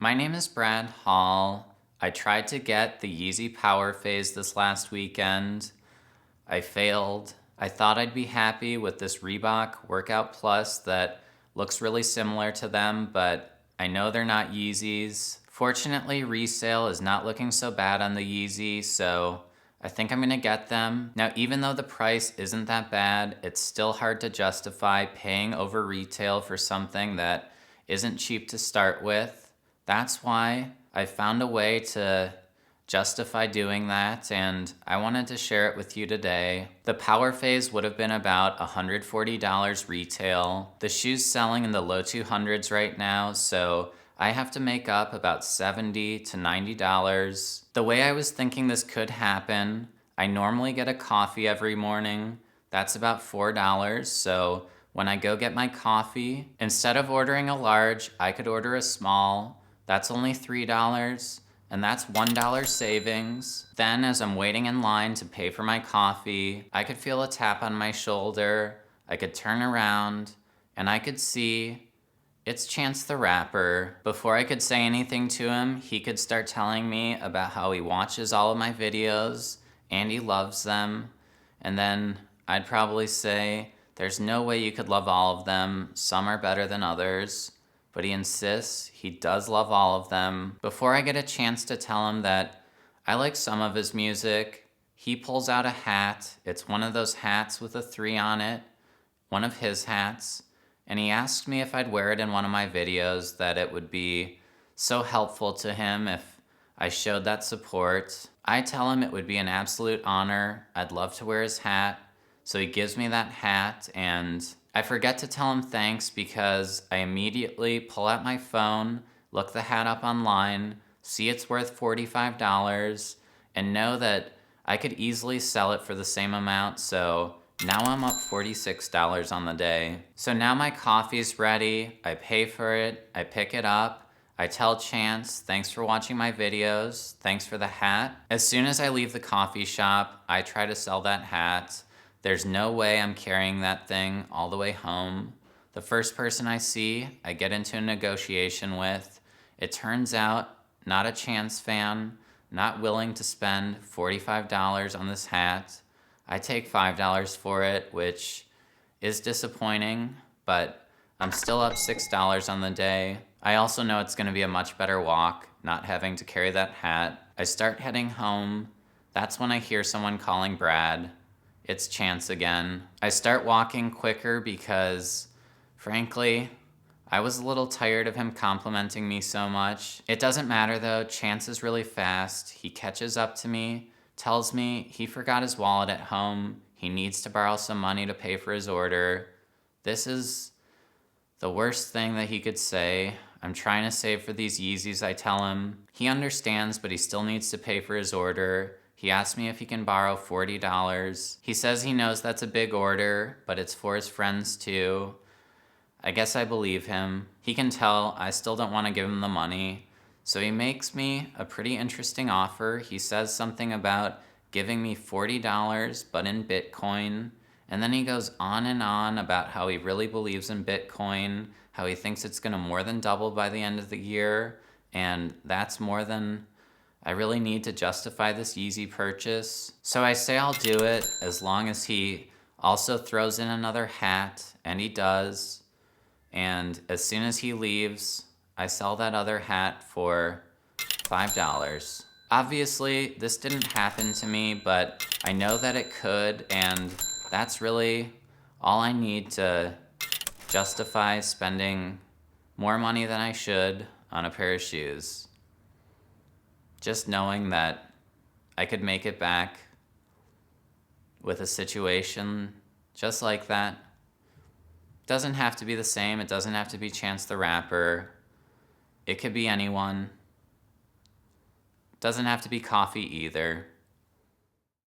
My name is Brad Hall. I tried to get the Yeezy Power Phase this last weekend. I failed. I thought I'd be happy with this Reebok Workout Plus that looks really similar to them, but I know they're not Yeezys. Fortunately, Resale is not looking so bad on the Yeezy, so I think I'm gonna get them. Now, even though the price isn't that bad, it's still hard to justify paying over retail for something that isn't cheap to start with. That's why I found a way to justify doing that, and I wanted to share it with you today. The Power Phase would have been about $140 retail. The shoe's selling in the low 200s right now, so I have to make up about $70 to $90. The way I was thinking this could happen, I normally get a coffee every morning. That's about $4, so when I go get my coffee, instead of ordering a large, I could order a small. That's only $3, and that's $1 savings. Then, as I'm waiting in line to pay for my coffee, I could feel a tap on my shoulder, I could turn around, and I could see it's Chance the Rapper. Before I could say anything to him, he could start telling me about how he watches all of my videos and he loves them. And then I'd probably say, there's no way you could love all of them. Some are better than others. But he insists he does love all of them. Before I get a chance to tell him that I like some of his music, he pulls out a hat. It's one of those hats with a 3 on it, one of his hats, and he asked me if I'd wear it in one of my videos, that it would be so helpful to him if I showed that support. I tell him it would be an absolute honor. I'd love to wear his hat. So he gives me that hat, and I forget to tell him thanks because I immediately pull out my phone, look the hat up online, see it's worth $45, and know that I could easily sell it for the same amount, so now I'm up $46 on the day. So now my coffee's ready, I pay for it, I pick it up, I tell Chance, thanks for watching my videos, thanks for the hat. As soon as I leave the coffee shop, I try to sell that hat. There's no way I'm carrying that thing all the way home. The first person I see, I get into a negotiation with. It turns out, not a Chance fan, not willing to spend $45 on this hat. I take $5 for it, which is disappointing, but I'm still up $6 on the day. I also know it's gonna be a much better walk, not having to carry that hat. I start heading home. That's when I hear someone calling Brad. It's Chance again. I start walking quicker because, frankly, I was a little tired of him complimenting me so much. It doesn't matter though, Chance is really fast. He catches up to me, tells me he forgot his wallet at home. He needs to borrow some money to pay for his order. This is the worst thing that he could say. I'm trying to save for these Yeezys, I tell him. He understands, but he still needs to pay for his order. He asked me if he can borrow $40. He says he knows that's a big order, but it's for his friends too. I guess I believe him. He can tell I still don't want to give him the money. So he makes me a pretty interesting offer. He says something about giving me $40, but in Bitcoin. And then he goes on and on about how he really believes in Bitcoin, how he thinks it's going to more than double by the end of the year. And that's more than I really need to justify this Yeezy purchase. So I say I'll do it as long as he also throws in another hat, and he does. And as soon as he leaves, I sell that other hat for $5. Obviously, this didn't happen to me, but I know that it could, and that's really all I need to justify spending more money than I should on a pair of shoes. Just knowing that I could make it back with a situation just like that. Doesn't have to be the same. It doesn't have to be Chance the Rapper. It could be anyone. Doesn't have to be coffee either.